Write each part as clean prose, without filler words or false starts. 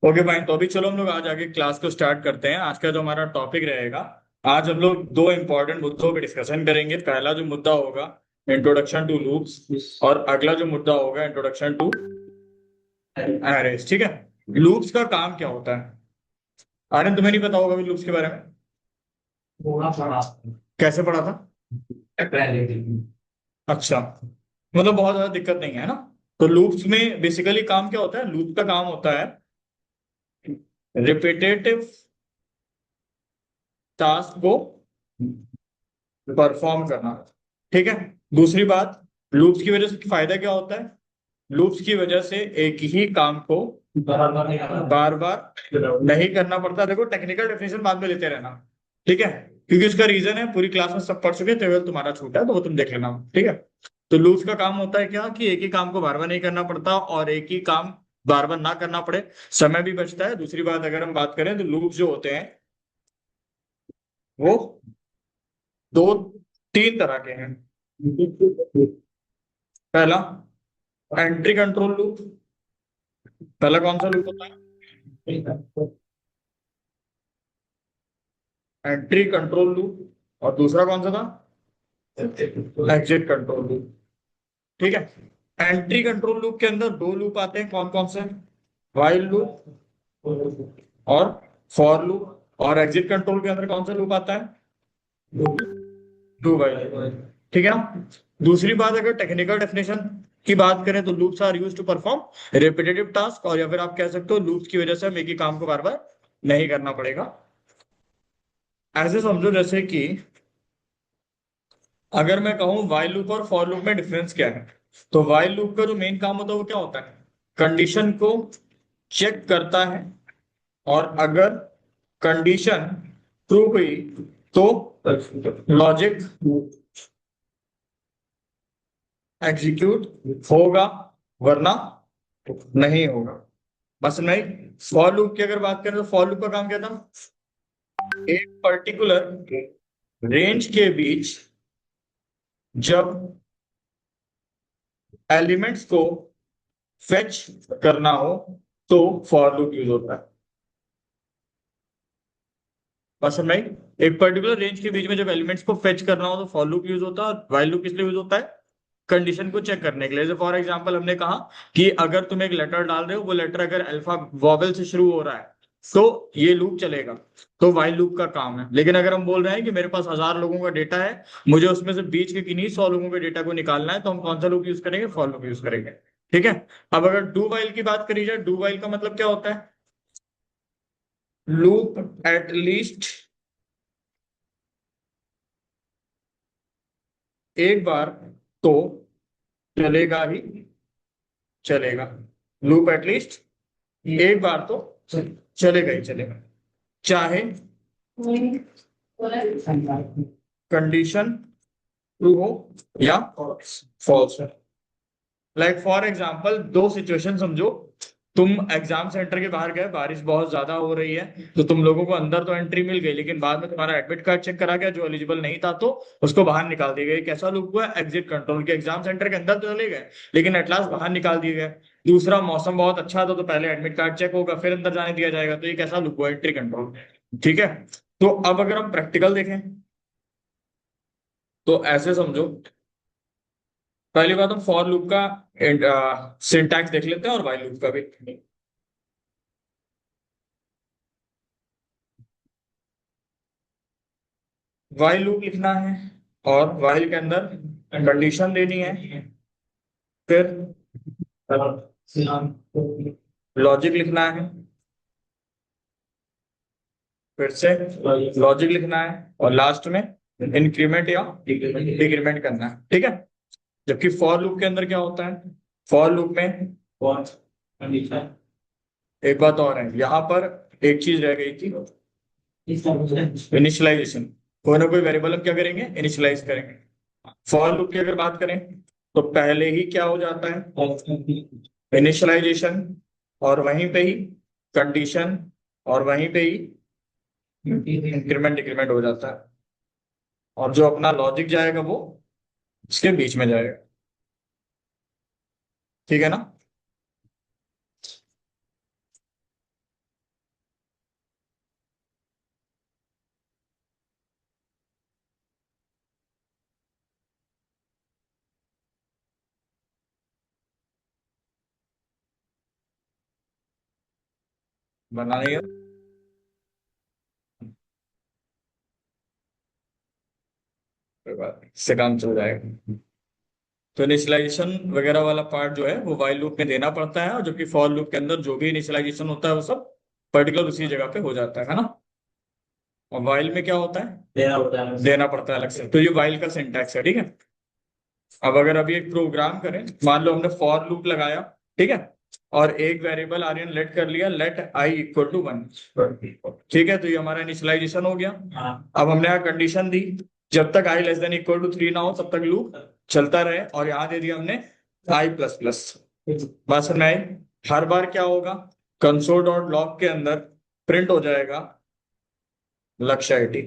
Okay fine. तो अभी चलो हम लोग आज आगे क्लास को स्टार्ट करते हैं। आज का जो हमारा टॉपिक रहेगा, आज हम लोग दो इंपॉर्टेंट मुद्दों पे डिस्कशन करेंगे। पहला जो मुद्दा होगा इंट्रोडक्शन टू लूप्स, और अगला जो मुद्दा होगा इंट्रोडक्शन टू एरेज। ठीक है। लूप्स का काम क्या होता है? आनंद, तुम्हें नहीं पता होगा अभी लूप्स के बारे में? थोड़ा थोड़ा कैसे पढ़ा था? पहले दिन। अच्छा, मतलब बहुत ज्यादा दिक्कत नहीं है ना। तो लूप्स में बेसिकली काम क्या होता है? लूप का काम होता है रिपीटेटिव टास्क को परफॉर्म करना। ठीक है। दूसरी बात, लूप्स की वजह से फायदा क्या होता है? लूप्स की वजह से एक ही काम को बराबर नहीं आता। बार बार नहीं करना पड़ता। देखो, टेक्निकल डेफिनेशन बाद में लेते रहना। ठीक है। क्योंकि उसका रीजन है, पूरी क्लास में सब पढ़ चुके थे, तुम्हारा छूटा है तो वो तुम देख लेना। ठीक है। तो लूप्स का काम होता है क्या, कि एक ही काम को बार बार नहीं करना पड़ता, और एक ही काम बार बार ना करना पड़े, समय भी बचता है। दूसरी बात, अगर हम बात करें तो लूप्स जो होते हैं वो दो तीन तरह के हैं। पहला, एंट्री कंट्रोल लूप। पहला कौन सा लूप होता है? Entry control loop. और दूसरा कौन सा था? Exit control loop. ठीक है। एंट्री कंट्रोल लूप के अंदर दो लूप आते हैं। कौन कौन से? व्हाइल लूप और फॉर लूप। और एग्जिट कंट्रोल के अंदर कौन सा लूप आता है? Do while. ठीक है ना। दूसरी बात, अगर टेक्निकल डेफिनेशन की बात करें तो loops are used to perform repetitive task, और या फिर आप कह सकते हो लूप्स की वजह से हम एक ही काम को बार बार नहीं करना पड़ेगा। ऐसे समझो जैसे कि अगर मैं कहूं व्हाइल लूप और फॉर लूप में डिफरेंस क्या है, तो व्हाइल लूप का जो मेन काम होता है वो क्या होता है? कंडीशन को चेक करता है, और अगर कंडीशन ट्रू हुई तो लॉजिक एग्जीक्यूट होगा, वरना नहीं होगा। बस नहीं। फॉर लूप की अगर बात करें तो फॉर लूप का काम क्या था? एक पर्टिकुलर रेंज के बीच जब एलिमेंट्स को फेच करना हो तो फॉर लूप यूज होता है। बस नहीं। एक पर्टिकुलर रेंज के बीच में जब एलिमेंट्स को फेच करना हो तो फॉर लूप यूज होता है। और व्हाइल लूप किस लिए यूज होता है? कंडीशन को चेक करने के लिए। जैसे फॉर एग्जांपल हमने कहा कि अगर तुम एक लेटर डाल रहे हो, वो लेटर अगर अल्फा वॉवेल से शुरू हो रहा है तो ये लूप चलेगा। तो व्हाइल लूप का काम है। लेकिन अगर हम बोल रहे हैं कि मेरे पास 1,000 लोगों का डेटा है, मुझे उसमें से बीच के किन्हीं 100 लोगों के डेटा को निकालना है, तो हम कौन सा लूप यूज करेंगे? फॉर लूप यूज करेंगे। ठीक है। अब अगर डू व्हाइल की बात करी जाए, डू व्हाइल का मतलब क्या होता है? लूप एट लीस्ट एक बार तो चलेगा ही चलेगा। लूप एटलीस्ट एक बार तो चलेगा ही चलेगा, चाहे कंडीशन ट्रू हो या फॉल्स हो। लाइक फॉर एग्जाम्पल, दो सिचुएशन समझो। तुम एग्जाम सेंटर के बाहर गए, बारिश बहुत ज्यादा हो रही है, तो तुम लोगों को अंदर तो एंट्री मिल गई, लेकिन बाद में तुम्हारा एडमिट कार्ड चेक करा गया, जो एलिजिबल नहीं था तो उसको बाहर निकाल दिया गया। कैसा लूप हुआ? एग्जिट कंट्रोल के। एग्जाम सेंटर के अंदर तो चले गए, लेकिन एटलास्ट बाहर निकाल दिए गए। दूसरा, मौसम बहुत अच्छा था तो पहले एडमिट कार्ड चेक होगा, फिर अंदर जाने दिया जाएगा। तो ये कैसा लूप हुआ? Entry control. ठीक है। तो अब अगर हम प्रैक्टिकल देखें तो ऐसे समझो। पहली बात, हम फॉर लूप का सिंटैक्स देख लेते हैं, और व्हाइल लूप का भी। व्हाइल लूप लिखना है, और व्हाइल के अंदर कंडीशन देनी है, फिर लॉजिक लिखना है, फिर से लॉजिक लिखना है, और लास्ट में इंक्रीमेंट या डिक्रीमेंट करना है। ठीक है। जबकि फॉर लूप के अंदर क्या होता है? फॉर लूप में एक बात और है, यहाँ पर एक चीज रह गई थी, इनिशियलाइजेशन। कोई ना कोई वेरिएबल हम क्या करेंगे? इनिशियलाइज करेंगे। फॉर लूप की अगर बात करें तो पहले ही क्या हो जाता है? इनिशियलाइजेशन, और वहीं पे ही कंडीशन, और वहीं पे ही इंक्रीमेंट डिक्रीमेंट हो जाता है। और जो अपना लॉजिक जाएगा वो इसके बीच में जाएगा। ठीक है ना। बना नहीं है कोई बात नहीं, इससे काम चल जाएगा। तो इनिशियलाइजेशन वगैरह वाला पार्ट जो है वो वाइल लूप में देना पड़ता है, और जबकि फॉर लूप के अंदर जो भी इनिशियलाइजेशन होता है वो सब पर्टिकुलर उसी जगह पे हो जाता है ना। और वाइल में क्या होता है, देना होता है। देना पड़ता है अलग से। तो ये वाइल का सिंटैक्स है, ठीक है। अब अगर अभी एक प्रोग्राम करें, मान लो हमने फॉर लूप लगाया, ठीक है, और एक वेरिएबल आर्यन लेट कर लिया, लेट आई इक्वल टू 1, ठीक है, तो ये हमारा इनिशियलाइजेशन हो गया। हाँ। अब हमने यहाँ कंडीशन दी, जब तक आई लेस देन इक्वल टू 3 ना हो तब तक लूप चलता रहे, और यहाँ दे दिया हमने आई प्लस प्लस। बात समझ में आई। हर बार क्या होगा, कंसोल डॉट लॉग के अंदर प्रिंट हो जाएगा लक्ष्य आईडी,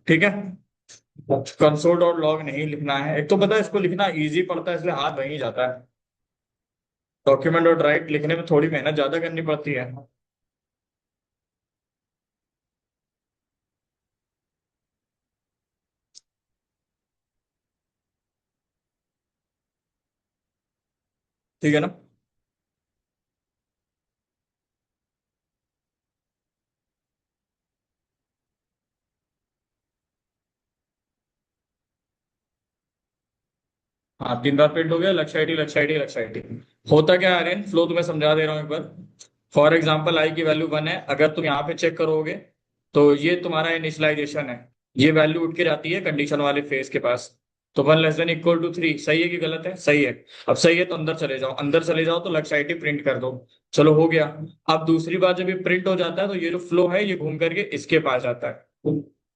ठीक है। कंसोल डॉट लॉग नहीं लिखना है, एक तो पता है इसको लिखना इजी पड़ता है इसलिए हाथ वहीं जाता है। डॉक्यूमेंट डॉट राइट लिखने में थोड़ी मेहनत ज्यादा करनी पड़ती है। ठीक है ना। हाँ, 3 बार प्रिंट हो गया लक्ष्य आईडी लक्ष्य आईडी लक्ष्य आईडी। होता क्या है आर्यन, फ्लो तुम्हें समझा दे रहा हूँ एक बार। फॉर एग्जाम्पल आई की वैल्यू 1 है, अगर तुम यहाँ पे चेक करोगे तो ये तुम्हारा इनिशियलाइजेशन है, ये वैल्यू उठ के जाती है कंडीशन वाले फेस के पास। तो 1 लेस देन इक्वल टू 3 सही है कि गलत है, सही है। अब सही है तो अंदर चले जाओ, अंदर चले जाओ तो लक्ष्य आईडी प्रिंट कर दो। चलो हो गया। अब दूसरी बार जब ये प्रिंट हो जाता है तो ये जो फ्लो है ये घूम करके इसके पास जाता है,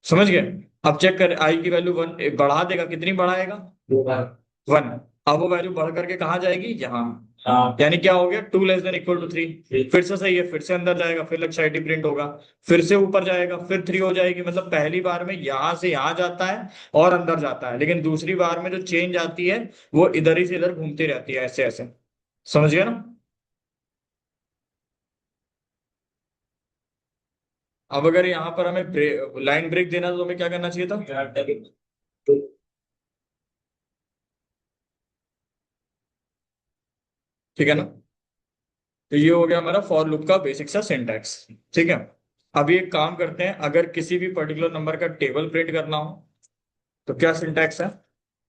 समझ गए। अब चेक कर, आई की वैल्यू 1 बढ़ा देगा, कितनी बढ़ाएगा, दो बार। 1। अब वो वैल्यू बढ़ करके कहाँ जाएगी, यहाँ। हाँ। यानी क्या हो गया, 2 लेस देन इक्वल टू 3। फिर से सही है, फिर से अंदर जाएगा, फिर लक्ष्य आईडी प्रिंट होगा, फिर से ऊपर जाएगा, फिर 3 हो जाएगी। मतलब पहली बार में यहां से यहां जाता है और अंदर जाता है, लेकिन दूसरी बार में जो चेंज आती है वो इधर ही से इधर घूमती रहती है, ऐसे ऐसे। समझ गया ना। अब अगर यहाँ पर हमें लाइन ब्रेक देना तो हमें क्या करना चाहिए था, ठीक है ना। तो ये हो गया हमारा फॉर लूप का बेसिक सा सिंटैक्स, ठीक है। अभी एक काम करते हैं, अगर किसी भी पर्टिकुलर नंबर का टेबल प्रिंट करना हो तो क्या सिंटैक्स है,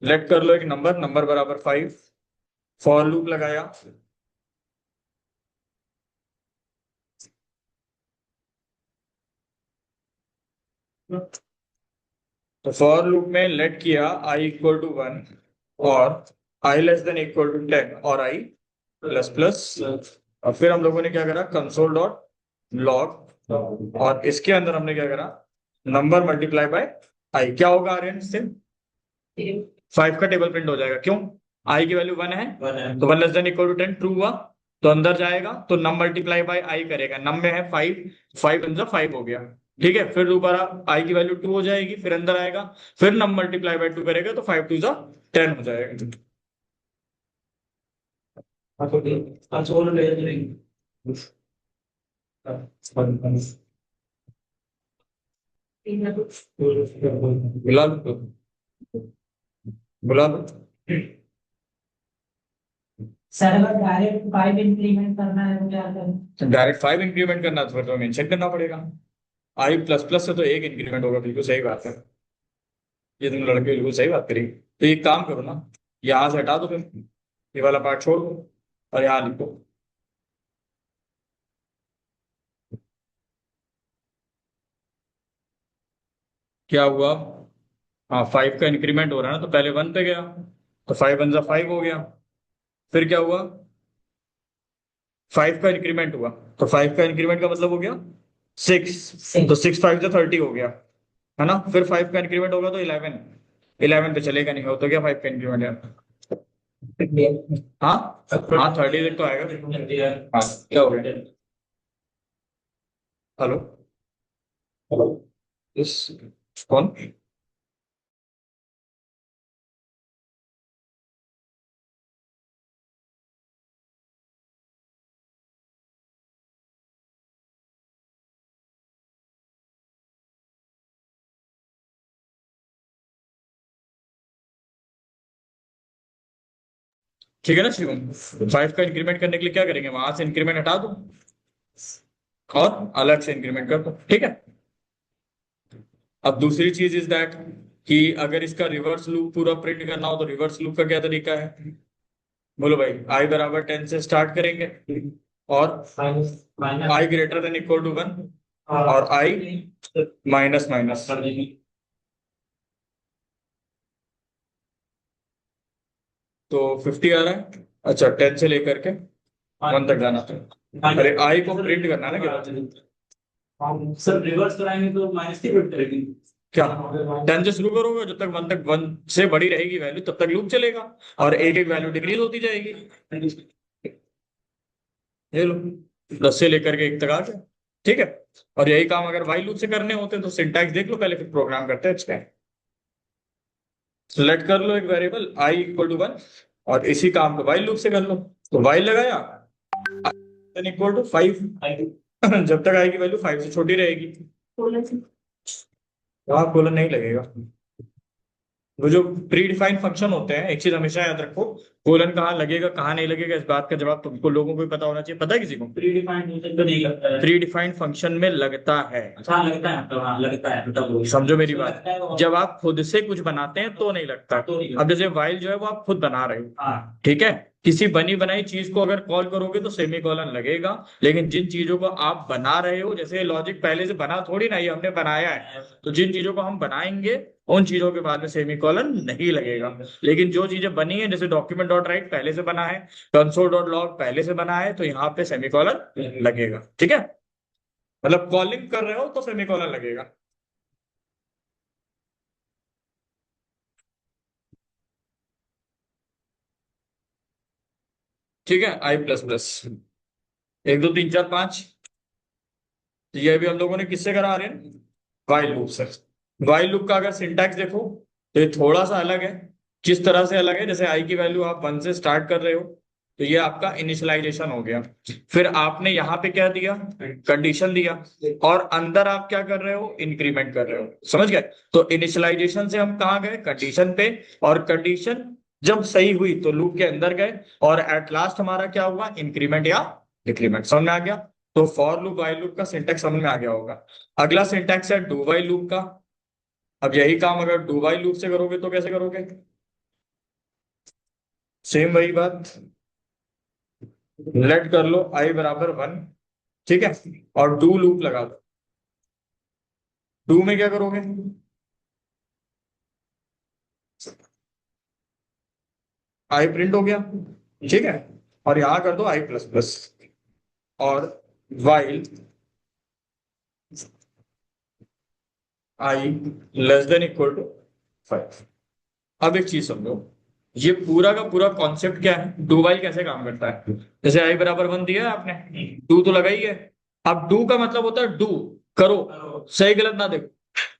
लेट कर लो एक नंबर, नंबर बराबर 5, फॉर लूप लगाया। तो फॉर लूप में लेट किया आई इक्वल टू 1, और आई लेस देन इक्वल टू 10, और आई प्लस प्लस। और फिर हम लोगों ने क्या करा, कंसोल डॉट लॉग, और इसके अंदर हमने क्या करा, नंबर मल्टीप्लाई बाय आई। क्या होगा आर्यन से, 5 का टेबल प्रिंट हो जाएगा, क्यों, आई की वैल्यू 1 है, तो 1 less than equal to 10 true हुआ, तो अंदर जाएगा तो नम मल्टीप्लाई बाय आई करेगा, नम में है 5, 5 इन 5 हो गया, ठीक है। फिर दोबारा आई की वैल्यू 2 हो जाएगी, फिर अंदर आएगा, फिर नम मल्टीप्लाई बाय 2 करेगा तो 5 टू 10 हो जाएगा। कंसोल ले लेंगे। बुला लो, बुला लो। सर अगर डायरेक्ट 5 इंप्लीमेंट करना है तो क्या करें? डायरेक्ट 5 इंक्रीमेंट करना तो फिर तो मेंशन करना पड़ेगा, आई प्लस प्लस से तो एक इंक्रीमेंट होगा, बिल्कुल सही बात है। ये तुम लड़के बिल्कुल सही बात करी। तो एक काम करो ना, यहाँ से हटा दो फिर, ये वाला पार्ट छोड़ दो और यहाँ लिखो। क्या हुआ, हाँ 5 का इंक्रीमेंट हो रहा है ना, तो पहले 1 पे गया, तो 5 वन जा 5 हो गया। फिर क्या हुआ, 5 का इंक्रीमेंट हुआ, तो 5 का इंक्रीमेंट का मतलब हो गया 6, तो 6 5 जा 30 हो गया, है ना। फिर 5 का इंक्रीमेंट होगा तो 11, 11 पे चलेगा नहीं, हो तो क्या 5 का इंक्रीमेंट है। हाँ हाँ, 30 तक तो आएगा। हाँ, क्या हो गया, हेलो, हेलो, इस, कौन। ठीक है ना शिवम, 5 का इंक्रीमेंट करने के लिए क्या करेंगे, वहां से इंक्रीमेंट हटा दो, और अलग से इंक्रीमेंट कर दो, ठीक है। अब दूसरी चीज इज दैट कि अगर इसका रिवर्स लूप पूरा प्रिंट करना हो तो रिवर्स लूप का क्या तरीका है? बोलो भाई, आई बराबर 10 से स्टार्ट करेंगे और आई ग्रेटर देन इक्वल टू 1 और आई माइनस माइनस। तो 50 आ रहा है। अच्छा, 10 से लेकर के 1 तक जाना था। अरे आई को प्रिंट करना है ना केवल। सर रिवर्स कराएंगे तो माइनस की प्रिंट करेंगे। क्या 10 से शुरू करोगे, जब तक 1 तक 1 से बड़ी रहेगी वैल्यू तब तक लूप चलेगा और एक एक वैल्यू डिक्रीज होती जाएगी। ये लो, 10 से लेकर के 1 तक आ गया, ठीक है। और यही काम अगर वाइल लूप से करने होते हैं तो सिंटैक्स देख लो पहले, फिर प्रोग्राम करते हैं अच्छा। सेलेक्ट कर लो एक वेरिएबल आई इक्वल टू 1 और इसी काम को वाइल लूप से कर लो। तो वाइल लगाया इक्वल टू 5 जब तक आई की वैल्यू 5 से छोटी रहेगी। वहां कोलन नहीं लगेगा। वो जो प्री डिफाइंड फंक्शन होते हैं, एक चीज हमेशा याद रखो, कोलन कहाँ लगेगा कहाँ नहीं लगेगा इस बात का जवाब तुमको लोगों को ही पता होना चाहिए। पता है किसी को? प्री डिफाइंड फंक्शन तो नहीं लगता है। प्री डिफाइंड फंक्शन में लगता है। अच्छा लगता है, मतलब हाँ लगता है, मतलब समझो मेरी बात, लगता है वो। जब आप खुद से कुछ बनाते हैं तो नहीं लगता। तो नहीं लगता। अब जैसे वाइल जो है वो आप खुद बना रहे हो, हाँ ठीक है। किसी बनी बनाई चीज को अगर कॉल करोगे तो सेमी कॉलन लगेगा, लेकिन जिन चीजों को आप बना रहे हो, जैसे लॉजिक पहले से बना थोड़ी ना, ये हमने बनाया है, तो जिन चीजों को हम बनाएंगे उन चीजों के बाद में सेमी कॉलन नहीं लगेगा। लेकिन जो चीजें बनी है, जैसे डॉक्यूमेंट डॉट राइट पहले से बना है, कंसोल डॉट लॉग पहले से बना है, तो यहाँ पे सेमी कॉलन लगेगा, ठीक है। मतलब कॉलिंग कर रहे हो तो सेमी कॉलन लगेगा। ठीक है, आई प्लस प्लस 1 2 3 4 5, तो ये भी हम लोगों ने किससे करा रहे हैं? वाइल लूप से। वाइल लूप का अगर सिंटैक्स देखो तो ये थोड़ा सा अलग है। किस तरह से अलग है? जैसे आई की वैल्यू आप 1 से स्टार्ट कर रहे हो तो ये आपका इनिशियलाइजेशन हो गया। फिर आपने यहाँ पे क्या दिया? कंडीशन दिया। और अंदर आप क्या कर रहे हो? इंक्रीमेंट कर रहे हो, समझ गए? तो इनिशियलाइजेशन से हम कहाँ गए? कंडीशन पे। और कंडीशन जब सही हुई तो लूप के अंदर गए और एट लास्ट हमारा क्या हुआ? इंक्रीमेंट या डिक्रीमेंट। समझ में आ गया? तो फॉर लूप वाइल लूप का सिंटैक्स समझ में आ गया होगा। अगला सिंटैक्स है डू वाइल लूप का। अब यही काम अगर डू वाइल लूप से करोगे तो कैसे करोगे? सेम वही बात, लेट कर लो आई बराबर 1, ठीक है, और डू लूप लगा दो। डू में क्या करोगे? आई प्रिंट हो गया, ठीक है, और यहां कर दो आई प्लस प्लस और while i less than equal to 5। अब एक चीज समझो, ये पूरा का पूरा कॉन्सेप्ट क्या है? डू वाइल कैसे काम करता है? जैसे आई बराबर 1 दिया है आपने, डू तो लगा ही है। अब डू का मतलब होता है डू, करो, सही गलत ना देखो,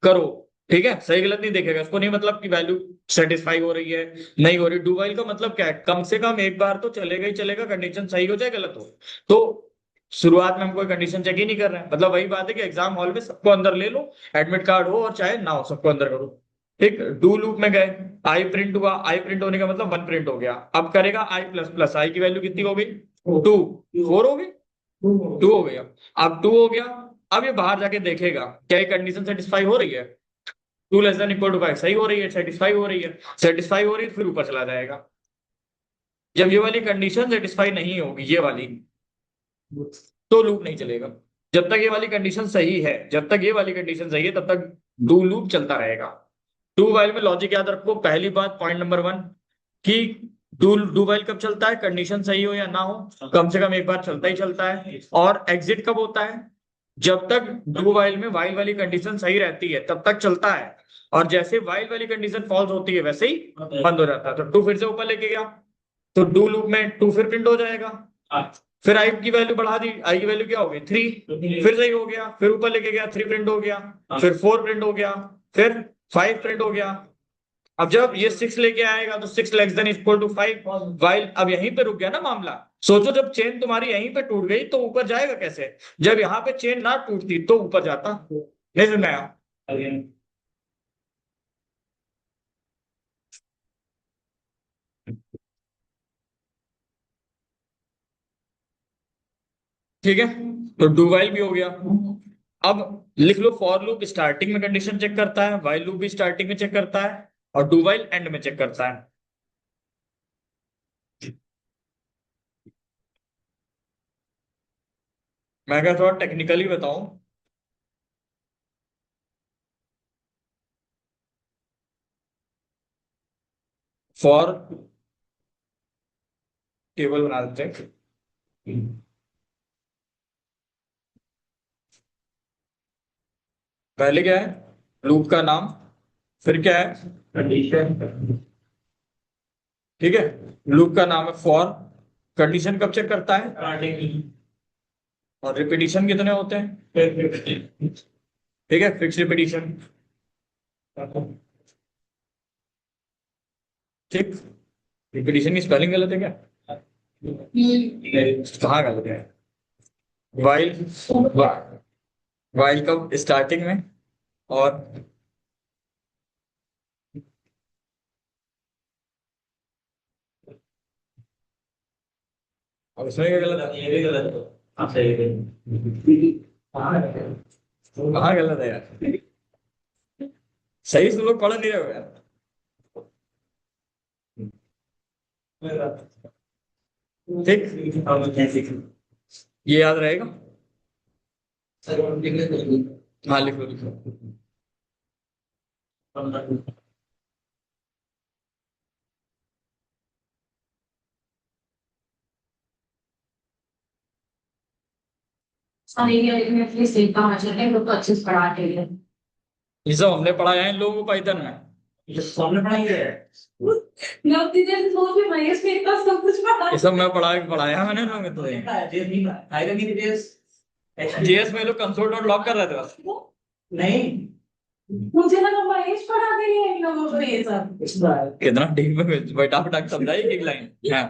करो, ठीक है। सही गलत नहीं देखेगा, इसको नहीं मतलब कि वैल्यू सेटिस्फाई हो रही है नहीं हो रही। डू वाइल का मतलब क्या है? कम से कम एक बार तो चलेगा ही चलेगा, कंडीशन सही हो चाहे गलत हो। तो शुरुआत में हम कोई कंडीशन चेक ही नहीं कर रहे हैं, मतलब वही बात है कि एग्जाम हॉल में सबको अंदर ले लो, एडमिट कार्ड हो और चाहे ना हो, सबको अंदर करो। ठीक, डू लूप में गए, आई प्रिंट हुआ, आई प्रिंट होने का मतलब 1 प्रिंट हो गया। अब करेगा आई प्लस प्लस, आई की वैल्यू कितनी हो गई? 2, 4 हो गई, 2 हो गया। अब 2 हो गया, अब ये बाहर जाके देखेगा क्या ये कंडीशन सेटिस्फाई हो रही है? 2 लेस देन इक्वल टू 5 सही हो रही है, सेटिस्फाई हो रही है, सेटिस्फाई हो रही है तो फिर ऊपर चला जाएगा। जब ये वाली कंडीशन सेटिस्फाई नहीं होगी, ये वाली, तो लूप नहीं चलेगा। जब तक ये वाली कंडीशन सही है, जब तक ये वाली कंडीशन सही है तब तक डू लूप चलता रहेगा। डू वाइल में लॉजिक याद रखो, पहली बात पॉइंट नंबर 1 कि डू डू वाइल कब चलता है? कंडीशन सही हो या ना हो, कम से कम एक बार चलता ही चलता है। और एग्जिट कब होता है? जब तक डू वाइल में वाइल वाली कंडीशन सही रहती है तब तक चलता है, और जैसे वाइल वाली कंडीशन फॉल्स होती है वैसे ही बंद हो जाता है। तो टू फिर से ऊपर लेके गया तो डू लूप में टू फिर प्रिंट हो जाएगा। फिर आई की वैल्यू बढ़ा दी, आई की वैल्यू क्या हो गई? 3, फिर सही हो गया, फिर ऊपर लेके गया 3 प्रिंट हो गया, फिर 4 प्रिंट हो गया, फिर 5 प्रिंट हो गया। अब जब ये 6 लेके आएगा तो 6 less than equal to 5, while अब यहीं पे रुक गया ना मामला। सोचो जब चेन तुम्हारी यहीं पे टूट गई तो ऊपर जाएगा कैसे? जब यहाँ पे चेन ना टूटती तो ऊपर जाता। नहीं सुनाया? ठीक है, तो डू वाइल भी हो गया। अब लिख लो फॉर लूप स्टार्टिंग में कंडीशन चेक करता है, वाइल लूप भी स्टार्टिंग में चेक करता है, और डू वाइल एंड में चेक करता है। मैं क्या थोड़ा टेक्निकली बताऊं। फॉर टेबल बना देते हैं। पहले क्या है, लूप का नाम, फिर क्या है, कंडीशन। ठीक है, लूप का नाम है फॉर, कंडीशन कब चेक करता है, और रिपीटिशन कितने होते हैं, ठीक है, फिक्स रिपीटिशन। ठीक, रिपीटिशन की स्पेलिंग गलत है क्या, कहाँ गलत है, वाइल, वाइल कब, स्टार्टिंग में, और और इसमें क्या गलत है, ये भी गलत है। आप सही है। कहाँ गलत है यार, सही से तुम लोग पढ़ नहीं रहे हो यार। ठीक, ये याद रहेगा। हाँ लिखो लिखो। एटलीस्ट एक काम अच्छा है तो अच्छे से पढ़ा के लिए। ये सब हमने पढ़ाया है इन लोगों को पाइथन में, ये सब हमने पढ़ाई है, नौकरी दे तो भी महेश मेरे पास सब कुछ पढ़ा ये सब मैं पढ़ाया मैंने लोगों में, तो जेएस में लोग कंसोल डॉट लॉग कर रहे थे बस। नहीं, मुझे लगा महेश पढ़ा के लिए इन लोगों को ये सब। कितना डीप में बैठा फटाक समझाई एक लाइन। हाँ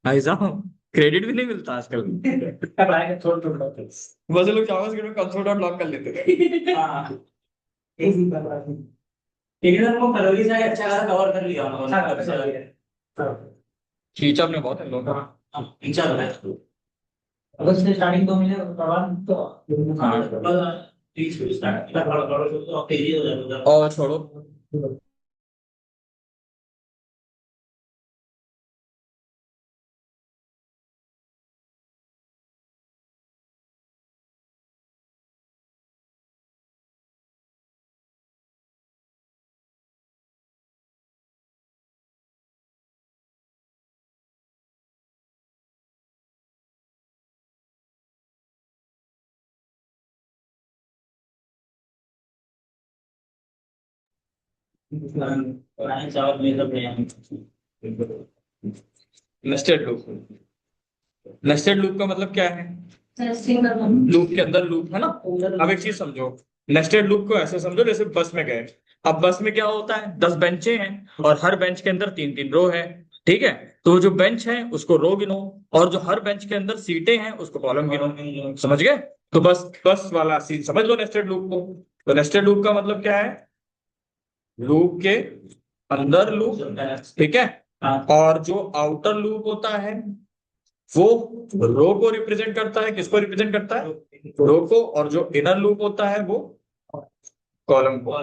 भाई साहब, क्रेडिट भी नहीं मिलता आजकल। बस ये लोग जावास्क्रिप्ट में कंसोल डॉट लॉग कर लेते थे। हाँ, लेकिन वो फरवरी से अच्छा खासा कवर कर लिया उन्होंने। खींचा हमने बहुत है लोग, खींचा तो है। अगर से स्टार्टिंग तो मिले प्रवाह तो और छोड़ो, नेस्टेड लूप, नेस्टेड लूप का मतलब क्या है, लूप के अंदर लूप है ना। अब एक चीज समझो, नेस्टेड लूप को ऐसे समझो जैसे बस में गए। अब बस में क्या होता है, 10 बेंचे हैं और हर बेंच के अंदर 3 3 रो है। ठीक है, तो जो बेंच है उसको रो गिनो, और जो हर बेंच के अंदर सीटें हैं उसको कॉलम गिनो। समझ गए, तो बस बस वाला सीन समझ लो नेस्टेड लूप को। तो नेस्टेड लूप का मतलब क्या है, लूप के अंदर लूप, ठीक है, और जो आउटर लूप होता है वो रो को रिप्रेजेंट करता है, किसको रिप्रेजेंट करता है, रो को, और जो इनर लूप होता है वो कॉलम को।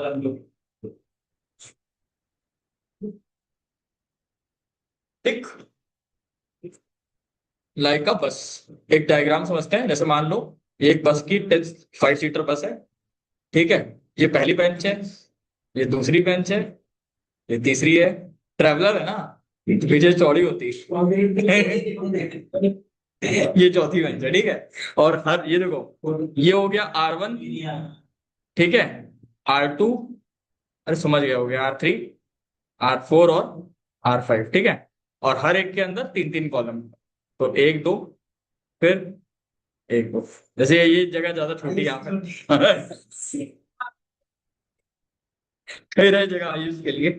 ठीक, लाइक का बस, एक डायग्राम समझते हैं। जैसे मान लो एक बस की 5 सीटर बस है, ठीक है, ये पहली बेंच है, ये दूसरी बेंच है, ये तीसरी है, ट्रेवलर है ना, तो पीछे चौड़ी होती है। ये चौथी बेंच है, ठीक है, और हर ये देखो, ये हो गया R1, ठीक है, R2, अरे समझ गया, हो गया R3, R4 और R5, ठीक है, और हर एक के अंदर 3 3 कॉलम। तो एक दो, फिर एक दो, जैसे ये जगह ज्यादा छोटी यहाँ पे। कही रहे जगह यूज के लिए,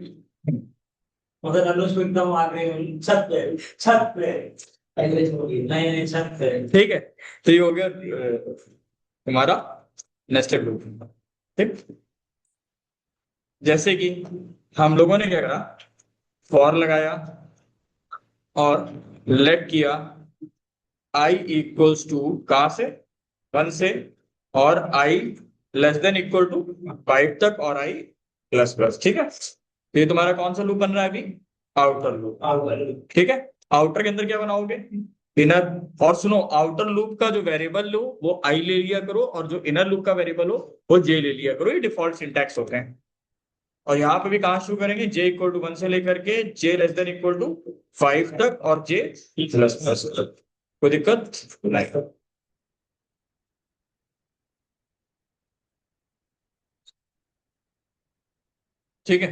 मगर अनुज को एकदम आ गए छत पे, छत पे, नहीं नहीं छत पे, ठीक है। तो ये हो गया तुम्हारा नेस्टेड लूप। ठीक, जैसे कि हम लोगों ने क्या करा, फॉर लगाया और लेट किया, आई इक्वल्स टू कहां से, 1 से, और आई लेस देन इक्वल टू 5 तक, और आई प्लस प्लस। ठीक है, तो ये तुम्हारा कौन सा लूप बन रहा है अभी, आउटर लूप। ठीक है, आउटर के अंदर क्या बनाओगे, इनर। और सुनो, आउटर लूप का जो वेरिएबल लो वो आई ले लिया करो, और जो इनर लूप का वेरिएबल हो वो जे ले लिया करो। ये डिफॉल्ट सिंटैक्स होते हैं। और यहाँ पे भी कहाँ शुरू करेंगे, जे इक्वल टू 1 से लेकर के जे लेस देन इक्वल टू 5 तक, और जे प्लस प्लस तक। कोई दिक्कत नहीं। ठीक है,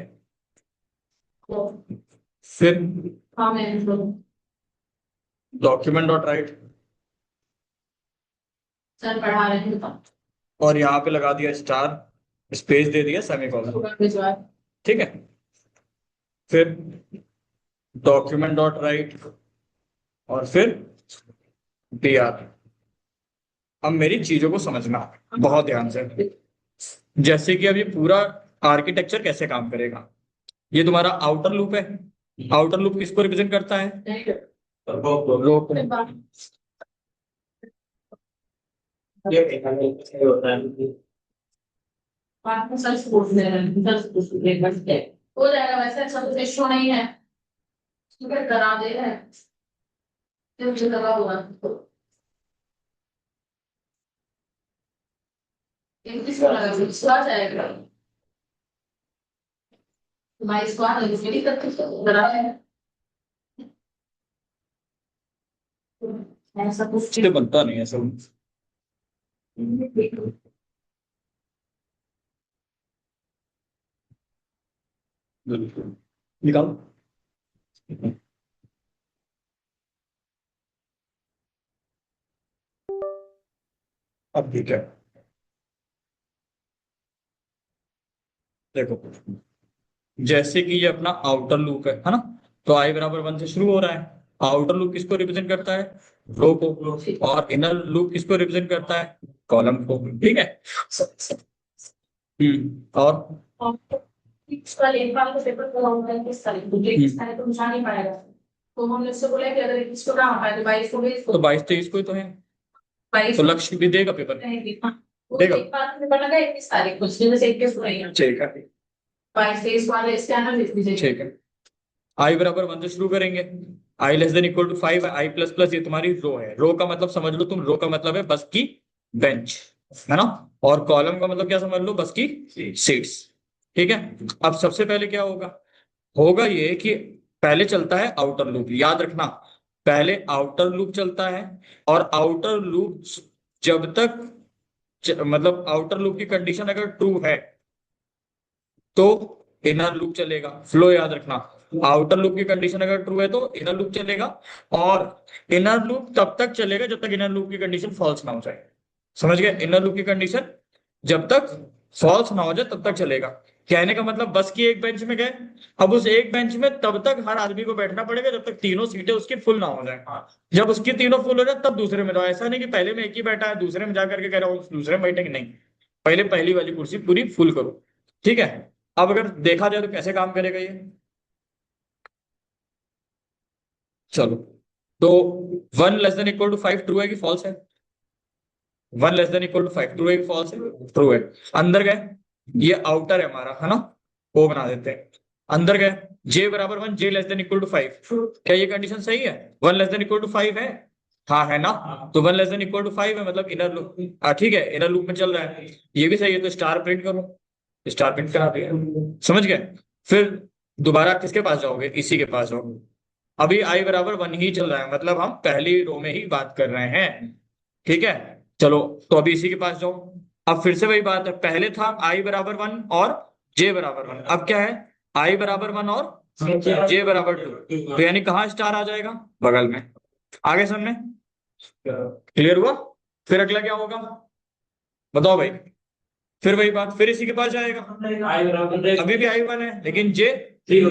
फिर हाँ मैं डॉक्यूमेंट डॉट राइट, सर पढ़ा रहे हैं तो और यहाँ पे लगा दिया स्टार, स्पेस दे दिया, सेमीकोलन। भिजवा। ठीक है, फिर डॉक्यूमेंट डॉट राइट, और फिर dr। अब मेरी चीजों को समझना बहुत ध्यान से। जैसे कि अब ये पूरा आर्किटेक्चर कैसे काम करेगा। ये तुम्हारा आउटर लूप है। आउटर लूप किसको रिप्रेजेंट करता है, रो को। बात में सर पूछ ले रहे हैं, सर पूछ ले बस के हो जाएगा। वैसे सब कुछ इशू नहीं है, टिकट करा दे रहे हैं, फिर मुझे लगा होगा इंग्लिश को लगा कुछ आ जाएगा। तुम्हारी स्क्वाड इंग्लिश में नहीं करती करा है ऐसा कुछ इसलिए बनता नहीं है सब। निकाल। अब ठीक है, देखो जैसे कि ये अपना आउटर लूप है ना, तो आई बराबर 1 से शुरू हो रहा है। आउटर लूप किसको रिप्रेजेंट करता है, रो को, और इनर लूप किसको रिप्रेजेंट करता है, कॉलम को। ठीक है, और कल एक बार को पेपर पूरा होता है किस तारीख को, किस तारीख को निशान नहीं पाएगा। तो हमने उससे बोला कि अगर इसको कहाँ पाए तो 22 को भेज तो दो। 22-23 को ही तो है, 22 तो लक्ष्य भी देगा पेपर, वो देगा। एक बार पेपर लगा 21 तारीख को, जिसमें से 21 को नहीं है। ठीक है, 22-23 वाले स्कैनर भेज दीजिए। ठीक है। आई बराबर 1 से शुरू करेंगे। I less than equal to 5, I plus plus, ये तुम्हारी रो है। रो का मतलब समझ लो तुम, रो का मतलब है बस की बेंच, है ना। और कॉलम का मतलब क्या समझ लो, बस की सीट्स। ठीक है, अब सबसे पहले क्या होगा, होगा ये कि पहले चलता है आउटर लूप, याद रखना। पहले आउटर लूप चलता है, और आउटर लूप जब तक मतलब आउटर लूप की कंडीशन अगर ट्रू है तो इनर लूप चलेगा। फ्लो याद रखना, आउटर लूप की कंडीशन अगर ट्रू है तो इनर लूप चलेगा, और इनर लूप तब तक चलेगा जब तक इनर लूप की कंडीशन फॉल्स ना हो जाए। समझ गए, इनर लूप की कंडीशन जब तक फॉल्स ना हो जाए तब तक चलेगा। कहने का मतलब बस की एक बेंच में गए, अब उस एक बेंच में तब तक हर आदमी को बैठना पड़ेगा जब तक तीनों सीटें उसकी फुल ना हो जाए। जब उसकी तीनों फुल हो जाए तब दूसरे में जाओ। ऐसा नहीं कि पहले में एक ही बैठा है दूसरे में जाकर के कह रहा हूँ दूसरे में बैठेंगे, नहीं, पहले पहली वाली कुर्सी पूरी फुल करो। ठीक है, अब अगर देखा जाए तो कैसे काम करेगा ये, चलो। तो 1 less than equal to 5 true है कि फॉल्स है, 1 less than equal to 5 true है कि फॉल्स है, ट्रू है। अंदर गए, ये आउटर है हमारा, है ना, वो बना देते हैं। अंदर गए, जे बराबर 1, जे लेस देन इक्वल टू 5, क्या ये कंडीशन सही है, 1 लेस देन इक्वल टू 5 है, हाँ है ना। तो 1 लेस देन इक्वल टू 5 है, मतलब इनर लूप, ठीक है, इनर लूप में चल रहा है। ये भी सही है, तो स्टार प्रिंट करो, स्टार प्रिंट करा दिया। समझ गए, फिर दोबारा किसके पास जाओगे, इसी के पास जाओगे। अभी आई बराबर 1 ही चल रहा है, मतलब हम पहली रो में ही बात कर रहे हैं। ठीक है, चलो, तो अभी इसी के पास जाओ। अब फिर से वही बात है, पहले था आई बराबर 1 और जे बराबर 1, अब क्या है, आई बराबर 1 और जे बराबर 2, तो यानी कहाँ स्टार आ जाएगा, बगल में। आगे सामने क्लियर हुआ। फिर अगला क्या होगा, बताओ भाई। फिर वही बात, फिर इसी के पास जाएगा। अभी भी आई 1 है लेकिन जे 3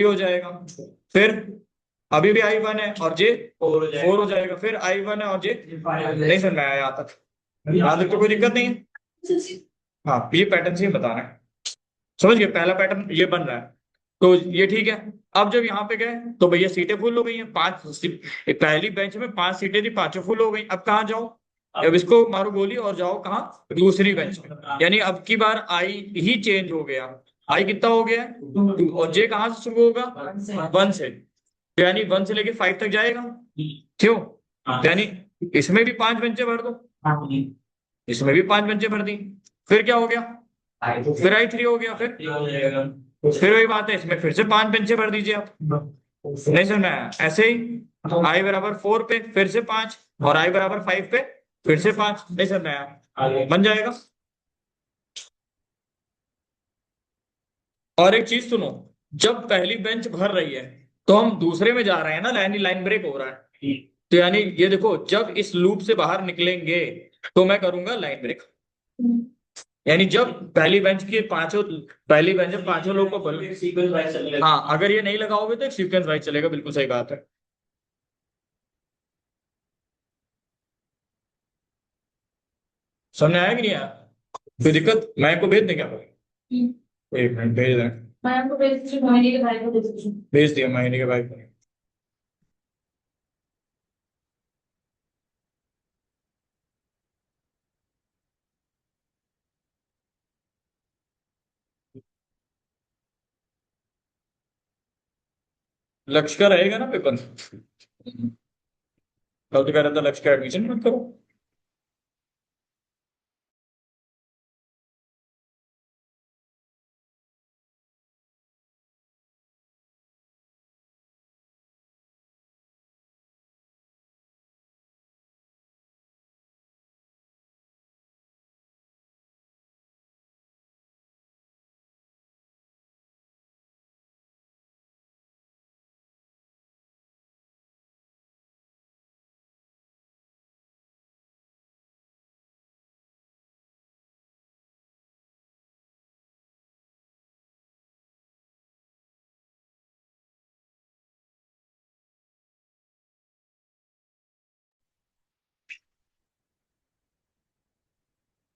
हो जाएगा। फिर अभी भी आई 1 है और जे 4 हो जाएगा। फिर आई 1 है और जे, नहीं समझ में आया यहाँ तक, यहाँ तक तो कोई दिक्कत नहीं है। हाँ, ये पैटर्न से ही बता रहे हैं। समझ गए, पहला पैटर्न ये बन रहा है, तो ये ठीक है। अब जब यहाँ पे गए तो भैया सीटें फुल हो गई हैं, पहली बेंच में 5 सीटें थी, पांचों फुल हो गई। अब कहाँ जाओ? अब इसको मारो गोली और जाओ कहाँ? दूसरी बेंच में। यानी अब की बार आई ही चेंज हो गया। आई कितना हो गया? 2। और जे कहाँ से शुरू होगा? 1 से। तो यानी 1 से लेके 5 तक जाएगा। क्यों? तो यानी इसमें भी 5 बेंचें भर दो, इसमें भी 5 बेंचें भर दी। फिर क्या हो गया? फिर I3 हो गया। फिर वही बात है, इसमें फिर से 5 बेंचें भर दीजिए आप। नहीं समझ में आया? ऐसे ही I बराबर 4 पे फिर से 5, और I बराबर 5 पे फिर से 5। नहीं समझ में आया? बन जाएगा। और एक चीज सुनो, जब पहली बेंच भर रही है तो हम दूसरे में जा रहे हैं ना, लाइन लाइन ब्रेक हो रहा है। तो यानी ये देखो, जब इस लूप से बाहर निकलेंगे तो मैं करूंगा लाइन ब्रेक। यानी जब पहली बेंच की पांचों पहली बेंच में पांचों लोग को सीक्वेंस वाइज चलेगा। हाँ, अगर ये नहीं लगाओगे तो एक सीक्वेंस वाइज चलेगा, बिल्कुल सही बात है। समझ आया कि नहीं आया? कोई दिक्कत? मैं आपको भेज दें क्या? एक मिनट, भेज दें। मैं आपको भेज मोहिनी के भाई को भेज दूँ। भेज दिया महीने के भाई को। लक्ष्य का रहेगा ना पेपर? कल तो कह रहा था लक्ष्य का एडमिशन मत करो।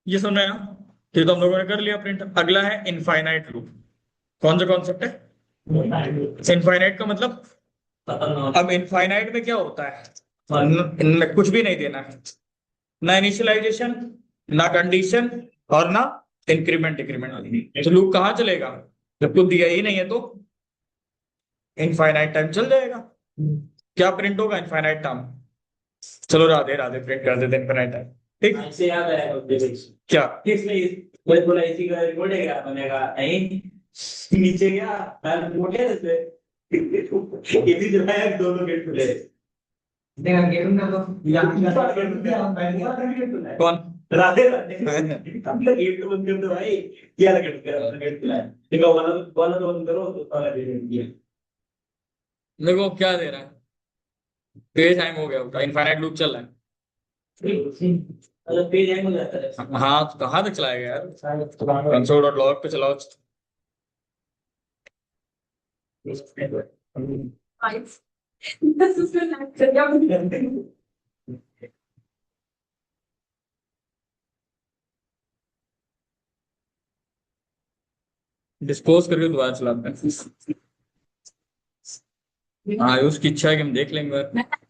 ये सुन रहे हैं ना? ये तो हम लोगों ने कर लिया प्रिंट। अगला है इनफाइनाइट लूप। कौन सा कॉन्सेप्ट है? इनफाइनाइट का मतलब, अब इनफाइनाइट में क्या होता है? कुछ भी नहीं देना है, ना इनिशियलाइजेशन, ना कंडीशन, और ना इंक्रीमेंट डिक्रीमेंट। तो लूप कहाँ चलेगा? जब कुछ दिया ही नहीं है तो इनफाइनाइट टाइम चल जाएगा। क्या प्रिंट होगा? Infinite time. चलो राधे राधे, प्रिंट कर देते इनफाइनाइट टाइम। ठीक। ऐसे याद आया क्या? इसमें कोई बोला इसी का रिकॉर्ड है क्या? मैंने कहा नहीं, नीचे गया रिकॉर्ड है इसमें इसी जो है दोनों गेट खुले। देखा गेट का तो कौन? राधे राधे गेट को बंद कर दो भाई, क्या लगा गेट खुला है। देखो वाला तो बंद करो तो सारा गेट। देखो क्या दे रहा है, पेज टाइम हो गया उसका, इनफाइनाइट लूप चल रहा है। मतलब पेज हैंग हो जाता है। हाँ, तो कहाँ तक चलाएगा यार? कंसोल डॉट लॉग पे चलाओ। Das ist für ein dispose करके दोबारा चलाते हैं। आयुष की इच्छा है कि हम देख लेंगे।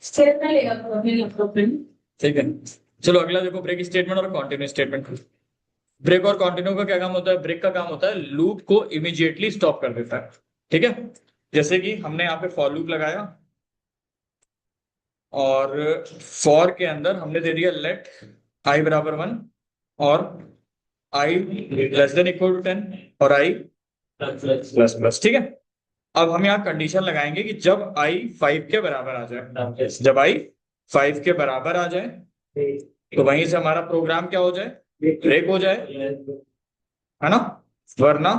स्टेट में लेगा तो अपने लैपटॉप पे। ठीक है, चलो अगला देखो, ब्रेक स्टेटमेंट और कॉन्टिन्यू स्टेटमेंट। ब्रेक और कॉन्टिन्यू का क्या काम होता है? ब्रेक का काम होता है लूप को इमीडिएटली स्टॉप कर देता है। ठीक है, जैसे कि हमने यहाँ पे फॉर लूप लगाया, और फॉर के अंदर हमने दे दिया लेट आई बराबर 1, और आई लेस देन इक्वल टू 10, और आई प्लस प्लस। ठीक है, अब हम यहाँ कंडीशन लगाएंगे कि जब आई 5 के बराबर आ जाए, जब आई 5 के बराबर आ जाए तो वहीं से हमारा प्रोग्राम क्या हो जाए? ब्रेक हो जाए, है ना? वरना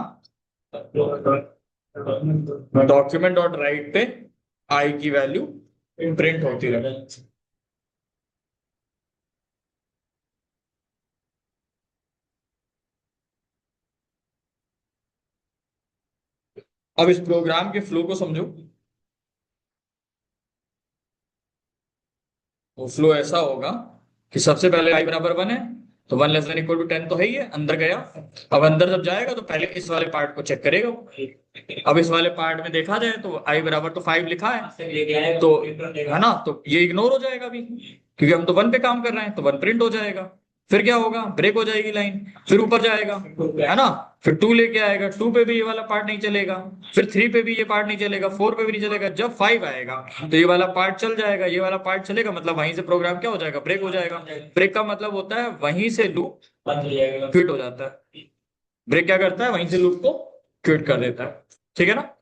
डॉक्यूमेंट डॉट राइट पे आई की वैल्यू प्रिंट होती रहे। अब इस प्रोग्राम के फ्लो को समझो। वो फ्लो ऐसा होगा कि सबसे पहले आई बराबर 1 है, तो 1 लेस देन इक्वल टू 10 तो है ही है, अंदर गया। अब अंदर जब जाएगा तो पहले इस वाले पार्ट को चेक करेगा वो। अब इस वाले पार्ट में देखा जाए तो i बराबर तो 5 लिखा है, से लेके आएगा तो पेपर देगा। है ना, तो ये इग्नोर हो जाएगा अभी, क्योंकि हम तो 1 पे काम कर रहे हैं, तो 1 प्रिंट हो जाएगा। फिर क्या होगा, ब्रेक हो जाएगी लाइन, फिर ऊपर जाएगा, है ना, फिर 2 लेके आएगा, 2 पे भी ये वाला पार्ट नहीं चलेगा, फिर 3 पे भी ये पार्ट नहीं चलेगा, 4 पे भी नहीं चलेगा। जब 5 आएगा तो ये वाला पार्ट चल जाएगा, ये वाला पार्ट चलेगा, मतलब वहीं से प्रोग्राम क्या हो जाएगा, ब्रेक हो जाएगा। ब्रेक का मतलब होता है वहीं से लूप बंद हो जाएगा। क्विट हो जाता है। ब्रेक क्या करता है, वहीं से लूप को क्विट कर देता है, ठीक है ना।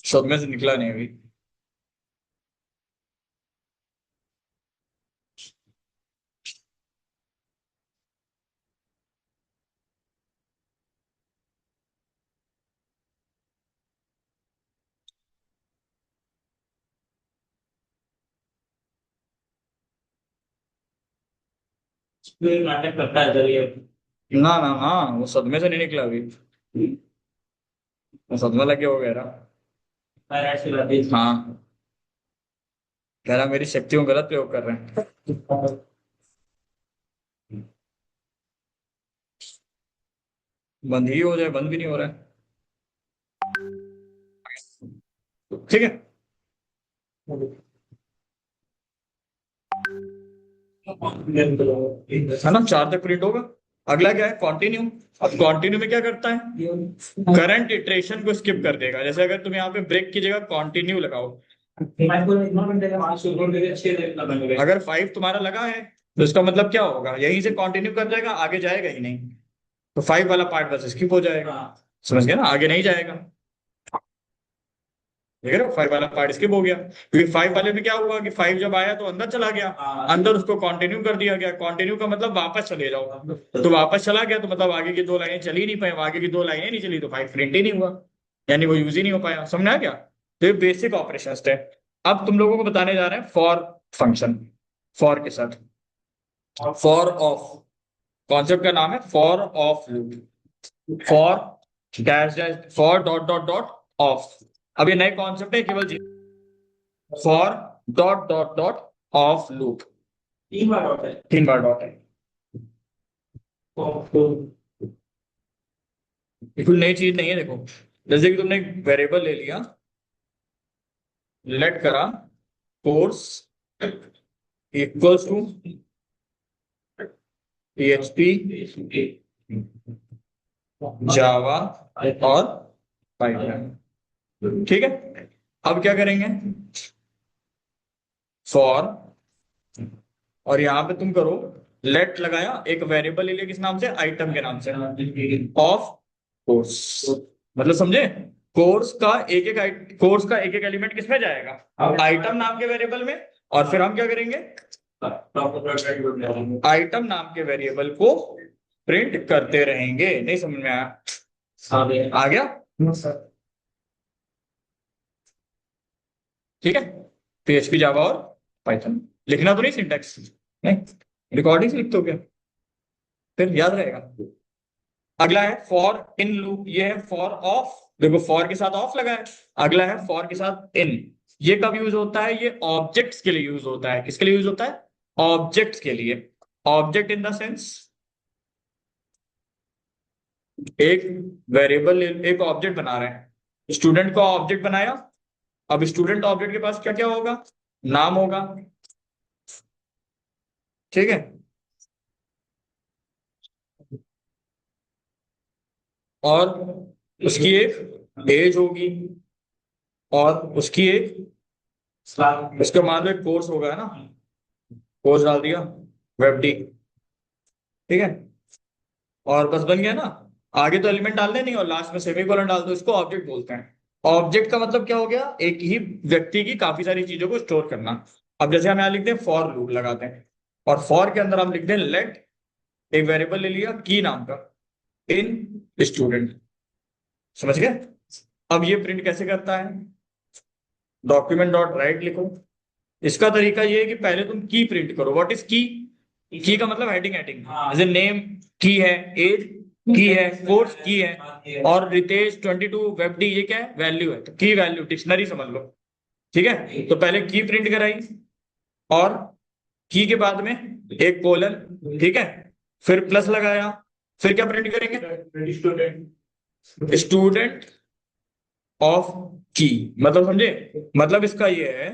सब में से निकला नहीं अभी। फिर नाटक करता है चलिए। ना ना ना, वो सदमे से नहीं निकला अभी, वो सदमा लगे हो गया ना। ऐसी बात है। हाँ, कह रहा मेरी शक्तियों का गलत प्रयोग कर रहे हैं। बंद ही हो जाए, बंद भी नहीं हो रहा है, ठीक है। है ना, 4 तक प्रिंट होगा। अगला क्या है, कंटिन्यू। अब कंटिन्यू में क्या करता है, करंट इटरेशन को स्किप कर देगा। जैसे अगर तुम यहाँ पे ब्रेक की जगह कंटिन्यू लगाओ, अगर 5 तुम्हारा लगा है तो इसका मतलब क्या होगा, यहीं से कंटिन्यू कर जाएगा, आगे जाएगा ही नहीं, तो 5 वाला पार्ट बस स्किप हो जाएगा। समझ गया ना, आगे नहीं जाएगा, देख रहे हो, 5 वाला पार्ट स्किप हो गया, क्योंकि 5 वाले में क्या हुआ कि 5 जब आया तो अंदर चला गया, अंदर उसको कंटिन्यू कर दिया गया। कंटिन्यू का मतलब वापस चले जाओ, तो वापस चला गया तो मतलब आगे की 2 लाइनें चल ही नहीं पाई, आगे की 2 लाइनें नहीं चली तो 5 प्रिंट ही नहीं हुआ, यानी वो यूज ही नहीं हो पाया। समझ आ गया, तो ये बेसिक ऑपरेशन थे। अब तुम लोगों को बताने जा रहे हैं फॉर फंक्शन, फॉर के साथ, फॉर ऑफ, कॉन्सेप्ट का नाम है for of loop, for dash dash, for dot dot dot of. अब ये नए कॉन्सेप्ट है, केवल for dot dot dot of loop, 3 बार होता है। 3 बार डॉट है। बिल्कुल नई चीज नहीं है, देखो जैसे कि तुमने एक वेरिएबल ले लिया, लेट करा कोर्स इक्वल्स टू PHP, जावा और पाइथन, ठीक है। अब क्या करेंगे, फॉर, और यहाँ पे तुम करो लेट लगाया, एक वेरिएबल ले लिया किस नाम से, आइटम के नाम से, ऑफ कोर्स, मतलब समझे, कोर्स का एक एक एलिमेंट किसमें जाएगा, आइटम नाम के वेरिएबल में, और फिर हम क्या करेंगे, आइटम नाम के वेरिएबल को प्रिंट करते रहेंगे। नहीं समझ में आया, आ गया, ठीक है। PHP, जावा और पाइथन, लिखना तो नहीं सिंटैक्स, नहीं, रिकॉर्डिंग से लिखते हो क्या, फिर याद रहेगा। अगला है फॉर इन लूप, ये है फॉर ऑफ, देखो फॉर के साथ ऑफ लगा है। अगला है फॉर के साथ इन, ये कब यूज होता है, ये ऑब्जेक्ट्स के लिए यूज होता है। किसके लिए यूज होता है, ऑब्जेक्ट्स के लिए। ऑब्जेक्ट इन द सेंस, एक वेरिएबल, एक ऑब्जेक्ट बना रहे हैं, स्टूडेंट का ऑब्जेक्ट बनाया। अब स्टूडेंट ऑब्जेक्ट के पास क्या क्या होगा, नाम होगा, ठीक है, और उसकी एक एज होगी, और उसकी एक, उसका मान लो एक कोर्स होगा, है ना, कोर्स डाल दिया, वेब डी, ठीक है, और बस बन गया ना। आगे तो एलिमेंट डालने नहीं, और लास्ट में सेमीकोलन डाल दो, इसको ऑब्जेक्ट बोलते हैं। ऑब्जेक्ट का मतलब क्या हो गया, एक ही व्यक्ति की काफी सारी चीजों को स्टोर करना। अब जैसे हम यहाँ लिखते हैं फॉर लूप लगाते हैं, और फॉर के अंदर हम लिखते हैं लेट, एक वेरिएबल ले लिया की नाम का, इन स्टूडेंट, समझ गए। अब ये प्रिंट कैसे करता है, डॉक्यूमेंट डॉट राइट लिखो। इसका तरीका ये है कि पहले तुम की प्रिंट करो। व्हाट इज की, की का मतलब हेडिंग, हेडिंग जैसे नेम की है, एज की है, कोर्स की है, और रितेश 22 वेबडी ये क्या है, वैल्यू है, तो की वैल्यू डिक्शनरी समझ लो। ठीक है, तो पहले की प्रिंट कराई और की के बाद में एक कोलन, ठीक है, फिर प्लस लगाया, फिर क्या प्रिंट करेंगे, स्टूडेंट ऑफ की, मतलब समझे, मतलब इसका ये है,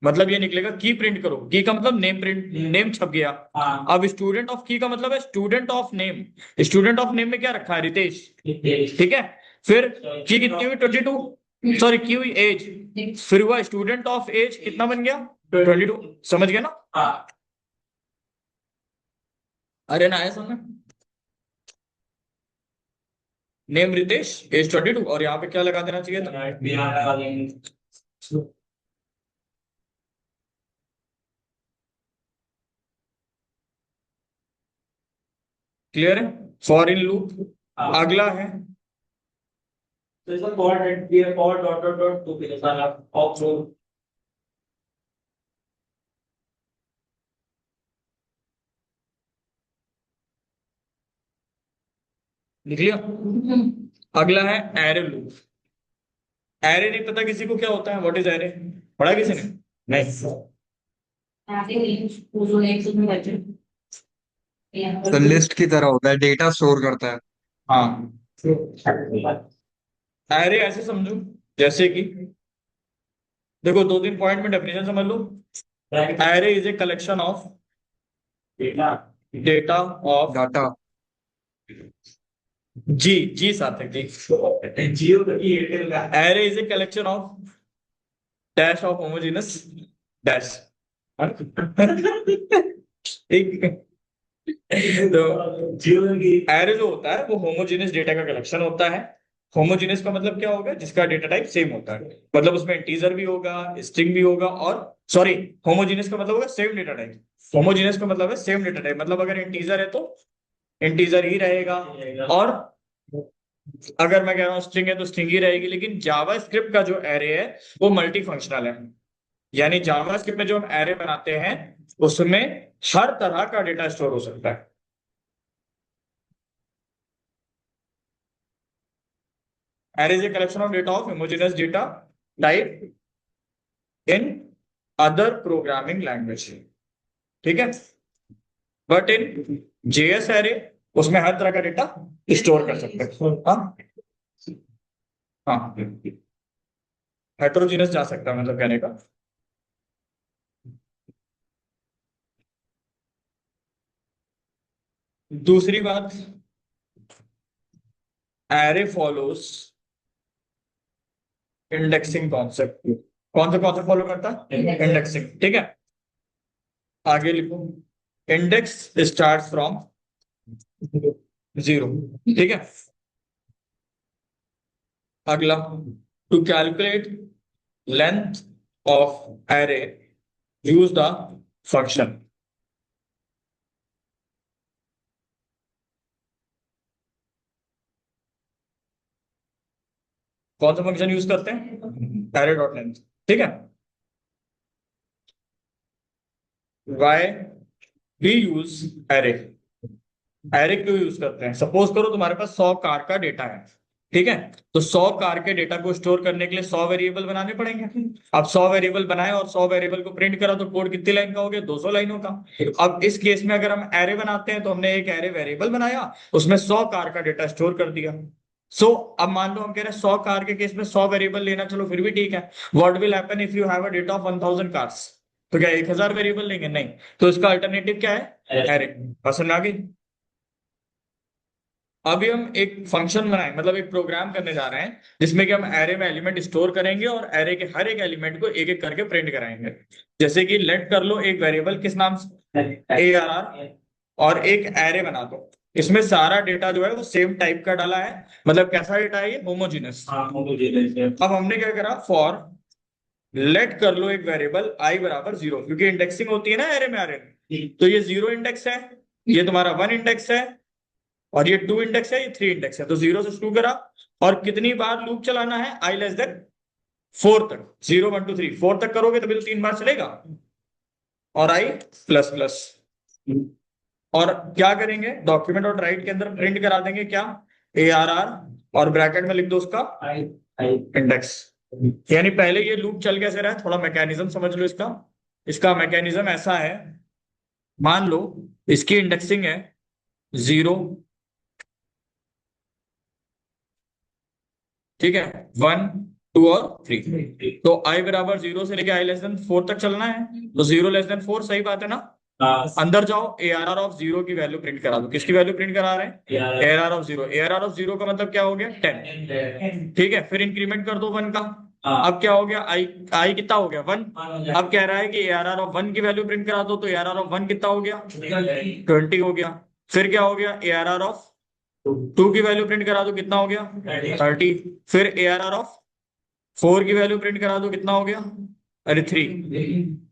मतलब ये निकलेगा की प्रिंट करो, की का मतलब नेम, प्रिंट नेम छप गया। अब स्टूडेंट ऑफ की का मतलब है student of name, student of name में क्या रखा है, रितेश, ठीक है, फिर की कितनी हुई 22, सॉरी की हुई एज, फिर हुआ स्टूडेंट ऑफ एज कितना बन गया 22, समझ गया ना। अरे ना है समझ, नेम रितेश एज 22 और यहाँ पे क्या लगा देना चाहिए था, क्लियर है, फॉर इन लूप। अगला है, तो इसका फॉर डॉट डॉट डॉट तो फिर सारा ऑफ लिख लिया। अगला है एरे लूप। एरे नहीं पता किसी को क्या होता है, व्हाट इज एरे, पढ़ा किसी ने, नहीं, तो लिस्ट की तरह होता है, डेटा स्टोर करता है। हाँ, एरे ऐसे समझो जैसे कि, देखो दो तीन पॉइंट में डेफिनेशन समझ लो। Array is a collection of data of, data जी जी सार्थक जी, जियो की एयरटेल का array is a collection of dash of homogeneous dash, ठीक है? तो जियो की एरे जो होता है वो होमोजेनियस डेटा का कलेक्शन होता है। होमोजेनियस का मतलब क्या होगा, जिसका डेटा टाइप सेम होता है, मतलब उसमें इंटीजर भी होगा, स्ट्रिंग भी होगा, और सॉरी, होमोजेनियस का मतलब होगा सेम डेटा टाइप, होमोजेनियस का मतलब है सेम डेटा टाइप, मतलब अगर इंटीजर है तो इंटीजर ही रहेगा, और अगर मैं कह रहा हूँ स्ट्रिंग है तो स्ट्रिंग ही रहेगी। लेकिन जावा स्क्रिप्ट का जो एरे है वो मल्टी फंक्शनल है, यानी जावा स्क्रिप्ट में जो हम एरे बनाते हैं उसमें हर तरह का डेटा स्टोर हो सकता है। Array is a collection of data of homogeneous data type in other programming language, ठीक है, बट इन जेएस एरे उसमें हर तरह का डेटा स्टोर कर सकते हैं। हाँ हाँ, हेटेरोजेनस जा सकता है, मतलब कहने का। दूसरी बात, एरे फॉलोस इंडेक्सिंग कॉन्सेप्ट, कौन सा फॉलो करता है, इंडेक्सिंग, ठीक है। आगे लिखो, इंडेक्स स्टार्ट फ्रॉम जीरो, ठीक है। अगला, to calculate length of array use the function, कौन सा फंक्शन यूज करते हैं, एरे डॉट लेंथ, ठीक है। Why we use array, array क्यों यूज करते हैं, सपोज करो तुम्हारे पास 100 कार का डेटा है, ठीक है, तो 100 कार के डेटा को स्टोर करने के लिए 100 वेरिएबल बनाने पड़ेंगे। अब 100 वेरिएबल बनाए और 100 वेरिएबल को प्रिंट करा तो कोड कितनी लाइन का हो गया, 200 लाइनों का। अब इस केस में अगर हम एरे बनाते हैं तो हमने एक एरे वेरिएबल बनाया, उसमें 100 कार का डेटा स्टोर कर दिया। सो अब मान लो हम कह रहे हैं 100 कार के केस में 100 वेरिएबल लेना, चलो फिर भी ठीक है। What will happen if you have a data of 1000 cars, तो क्या 1000 वेरिएबल लेंगे, नहीं, तो इसका अल्टरनेटिव क्या है, एरे। पसंद आ गई। अभी हम एक फंक्शन बनाए, मतलब एक प्रोग्राम करने जा रहे हैं जिसमें कि हम एरे में एलिमेंट स्टोर करेंगे और एरे के हर एक एलिमेंट को एक एक करके प्रिंट कराएंगे। जैसे कि लेट कर लो एक वेरिएबल किस नाम से, ARR, और एक एरे बना दो, इसमें सारा डेटा जो है वो सेम टाइप का डाला है, मतलब कैसा डेटा है ये, होमोजेनस। अब हमने क्या करा, फॉर लेट कर लो एक वेरिएबल आई बराबर 0, क्योंकि इंडेक्सिंग होती है ना एरे में, एरे तो ये 0 इंडेक्स है, ये तुम्हारा 1 इंडेक्स है, और ये 2 इंडेक्स है, ये 3 इंडेक्स है, तो 0 से शुरू करा, और कितनी बार लूप चलाना है, आई लेस देन 4 तक, 0 1 2 3 4 तक करोगे तभी तो 3 बार चलेगा, और आई प्लस प्लस, और क्या करेंगे, डॉक्यूमेंट और राइट के अंदर प्रिंट करा देंगे क्या, ARR, और ब्रैकेट में लिख दो उसका इंडेक्स। यानी पहले ये लूप चल कैसे रहा है, थोड़ा मैकेनिज्म समझ लो इसका। इसका मैकेनिज्म ऐसा है, मान लो इसकी इंडेक्सिंग है 0, ठीक है, 1, 2 और 3। तो i बराबर 0 से लेके i<4 तक चलना है, तो 0<4 सही बात है ना। हाँ अंदर जाओ, ARR ऑफ 0 की वैल्यू प्रिंट करा दो। किसकी वैल्यू प्रिंट करा रहे हैं, यार ARR ऑफ 0। ARR ऑफ 0 का मतलब क्या हो गया, 10, ठीक है। फिर इंक्रीमेंट कर दो 1 का। हाँ। अब क्या हो गया, i कितना हो गया, 1। अब कह रहा है कि ARR ऑफ 1 की वैल्यू प्रिंट करा दो, तो ARR ऑफ 1 कितना हो गया, 20 हो गया। फिर क्या हो गया, ARR ऑफ 2 की वैल्यू प्रिंट करा दो, कितना हो गया, 30। फिर ARR ऑफ 4 की वैल्यू प्रिंट करा दो, कितना हो गया, अरे 3,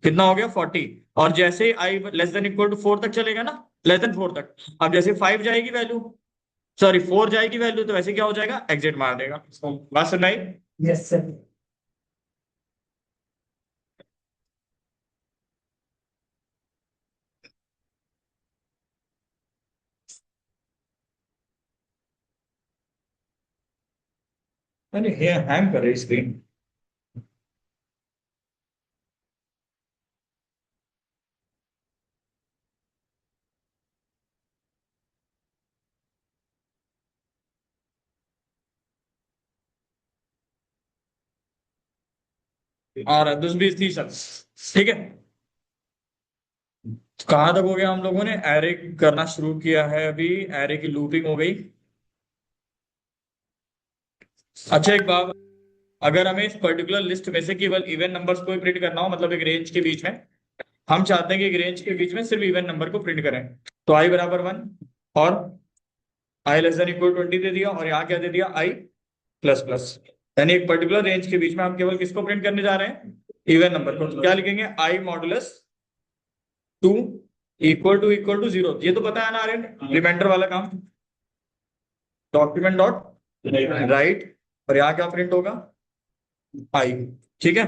कितना हो गया, 40। और जैसे आई लेस देन इक्वल टू 4 तक चलेगा ना, लेस देन 4 तक, अब जैसे 5 जाएगी वैल्यू, सॉरी 4 जाएगी वैल्यू, तो वैसे क्या हो जाएगा, एग्जिट मार देगा। बात सुनाई। Yes sir. अरे ये हैंग कर रही स्क्रीन। और 10, 20, 30, ठीक है। तो कहां तक हो गया, हम लोगों ने एरे करना शुरू किया है अभी, एरे की लूपिंग हो गई। अच्छा एक बात, अगर हमें इस पर्टिकुलर लिस्ट में से केवल इवन नंबर्स को प्रिंट करना हो, मतलब एक रेंज के बीच में, हम चाहते हैं कि एक रेंज के बीच में सिर्फ इवन नंबर को प्रिंट करें, तो i बराबर 1 और i<=20 दे दिया, और यहाँ क्या दे दिया, i++। यानी एक पर्टिकुलर रेंज के बीच में हम केवल किसको प्रिंट करने जा रहे हैं, इवन नंबर को। तो क्या लिखेंगे, i mod 2 इक्वल टू 0। ये तो पता है ना आर्यन, रिमाइंडर वाला काम, डॉक्यूमेंट डॉट राइट, और यहाँ क्या प्रिंट होगा, i, ठीक है।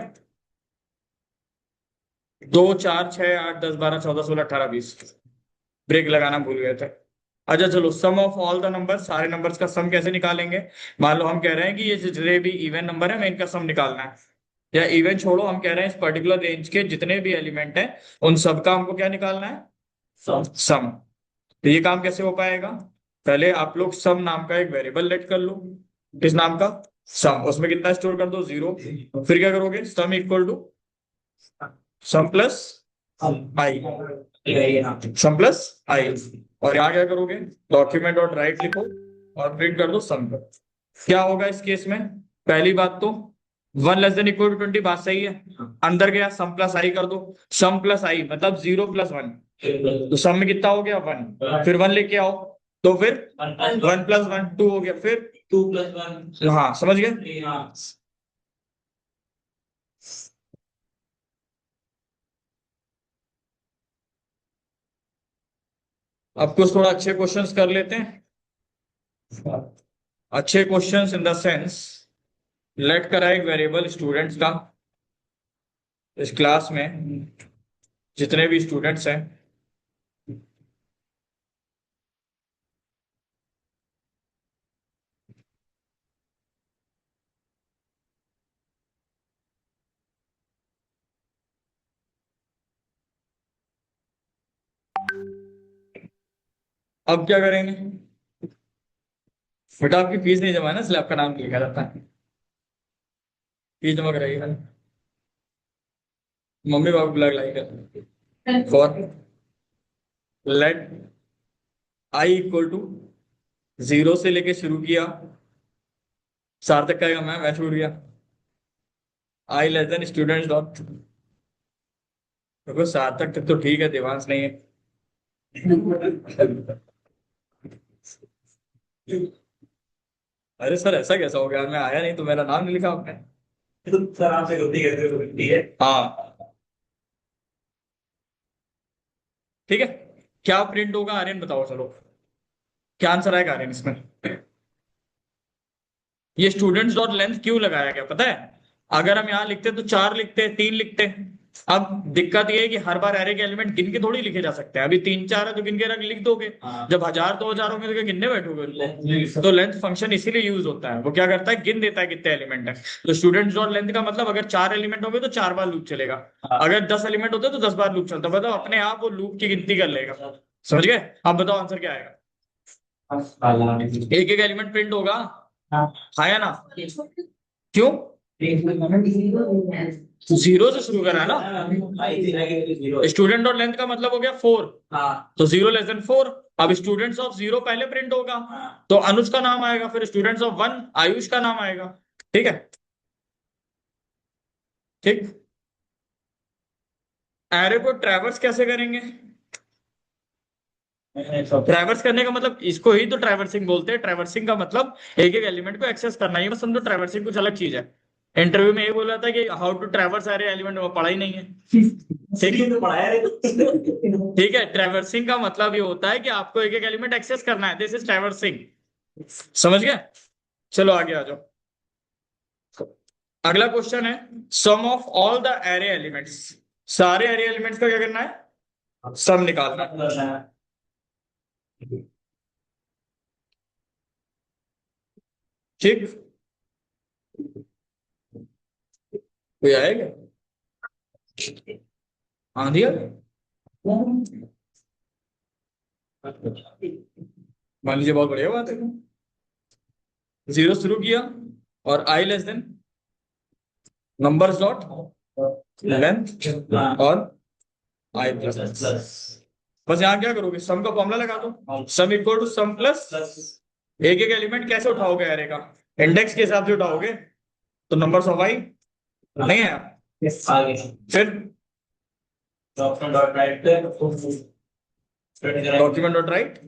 2, 4, 6, 8, 10, 12, 14, 16, 18, 20, ब्रेक लगाना भूल गए थे। अच्छा चलो, सम ऑफ ऑल द नंबर, सारे नंबर्स का सम कैसे निकालेंगे। मान लो हम कह रहे हैं कि ये जितने भी इवन नंबर है, मैं इनका सम निकालना है, या इवन छोड़ो, हम कह रहे हैं इस पर्टिकुलर रेंज के जितने भी एलिमेंट हैं, उन सबका हमको क्या निकालना है, सम। तो ये काम कैसे हो पाएगा, पहले आप लोग सम नाम का एक वेरिएबल लेट कर लो, किस नाम का, सम। उसमें कितना स्टोर कर दो, 0। फिर क्या करोगे, sum equal to sum plus I, sum plus I. और यहाँ क्या करोगे, डॉक्यूमेंट डॉट राइट लिखो और प्रिंट कर दो सम पर। क्या होगा इस केस में, पहली बात तो 1<=20, बात सही है। अंदर गया, सम प्लस आई कर दो, सम प्लस आई मतलब 0+1, तो सम में कितना हो गया, 1। फिर 1 लेके आओ, तो फिर 1+1 2 हो गया, फिर 2+1। हाँ समझ गए। हाँ। अब कुछ थोड़ा अच्छे क्वेश्चंस कर लेते हैं। अच्छे questions in the sense, let करा एक वेरिएबल स्टूडेंट्स का, इस क्लास में जितने भी स्टूडेंट्स हैं, अब क्या करेंगे, बेटा आपकी फीस नहीं जमा है ना, इसलिए आपका नाम लिखा जाता है। फीस जमा कराइएगा, मम्मी पापा ब्लैक लाई कर फॉर लेट i=0 से लेके शुरू किया, सार्थक का मैं छूट गया, i <= स्टूडेंट्स डॉट, देखो सार्थक तक तो ठीक है, देवांश नहीं है। अरे सर ऐसा कैसा हो गया, मैं आया नहीं तो मेरा नाम नहीं लिखा आपने। तो सर आपसे गलती करते हो, गलती है। हाँ ठीक है। क्या प्रिंट होगा आर्यन बताओ, चलो क्या आंसर आएगा आर्यन इसमें। ये स्टूडेंट्स डॉट लेंथ क्यों लगाया गया पता है, अगर हम यहाँ लिखते तो 4 लिखते, 3 लिखते, अब दिक्कत ये है कि हर बार एरे के एलिमेंट गिन के थोड़ी लिखे जा सकते हैं। अभी 3 4 है तो गिन के लिख दोगे। हाँ। जब 1000 2000 होंगे तो क्या गिनने बैठोगे उनको? तो लेंथ फंक्शन इसीलिए यूज होता है। वो क्या करता है, गिन देता है कितने एलिमेंट है। तो स्टूडेंट डॉट लेंथ का मतलब अगर 4 एलिमेंट होंगे तो 4 बार लूप चलेगा। हाँ। अगर 10 एलिमेंट होते तो 10 बार लूप चलता। बताओ अपने आप वो लूप की गिनती कर लेगा। समझ गए? अब बताओ आंसर क्या आएगा। एक एक एलिमेंट प्रिंट होगा। हाँ। हाँ या ना? क्यों? जीरो से शुरू करा है ना। स्टूडेंट डॉट लेंथ का मतलब हो गया 4। हाँ। तो 0 लेस देन 4। अब स्टूडेंट्स ऑफ 0 पहले प्रिंट होगा तो अनुज का नाम आएगा, फिर स्टूडेंट्स ऑफ 1 आयुष का नाम आएगा। ठीक है, ठीक। एरे को ट्रैवर्स कैसे करेंगे? ट्रैवर्स करने का मतलब इसको ही तो ट्रैवर्सिंग बोलते हैं। ट्रैवर्सिंग का मतलब एक एक एलिमेंट को एक्सेस करना। ये मत समझो ट्रैवर्सिंग कुछ अलग चीज है। इंटरव्यू में ये बोला था कि how to traverse array element, वो पढ़ा ही नहीं है। ठीक है, ट्रैवर्सिंग का मतलब ये होता है कि आपको एक एक एलिमेंट एक्सेस करना है। This is traversing. समझ गए? चलो आगे आ जाओ। अगला क्वेश्चन है sum of all the array elements. सारे एरे एलिमेंट्स का क्या करना है? सम निकालना है। ठीक, कोई आएगा? आंधी आ गई? मान लीजिए, बहुत बढ़िया बात है। 0 शुरू किया और i less than numbers dot length और i प्लस। बस यहाँ क्या करोगे, सम का फॉर्मूला लगा दो। Sum equal to sum plus एक एक एलिमेंट कैसे उठाओगे एरे का? इंडेक्स के हिसाब से उठाओगे तो नंबर्स ऑफ i नहीं है। फिर डॉक्यूमेंट डॉट राइट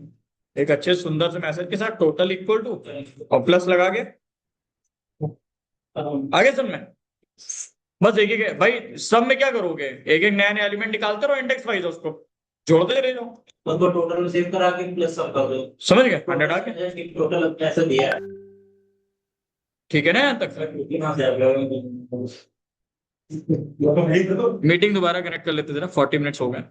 एक अच्छे सुंदर से मैसेज के साथ टोटल इक्वल टू और प्लस लगा के आगे सम में बस एक एक भाई सब में क्या करोगे, एक एक नया नया एलिमेंट निकालते रहो इंडेक्स वाइज, उसको जोड़ते रह जाओ। उसको टोटल में सेव करा के प्लस सब कर दो। समझ गए? 100 आके टोटल ऐसा दिया है। ठीक है ना यहाँ तक? यहाँ से आप मीटिंग दोबारा कनेक्ट कर लेते जरा, 40 मिनट्स हो गए।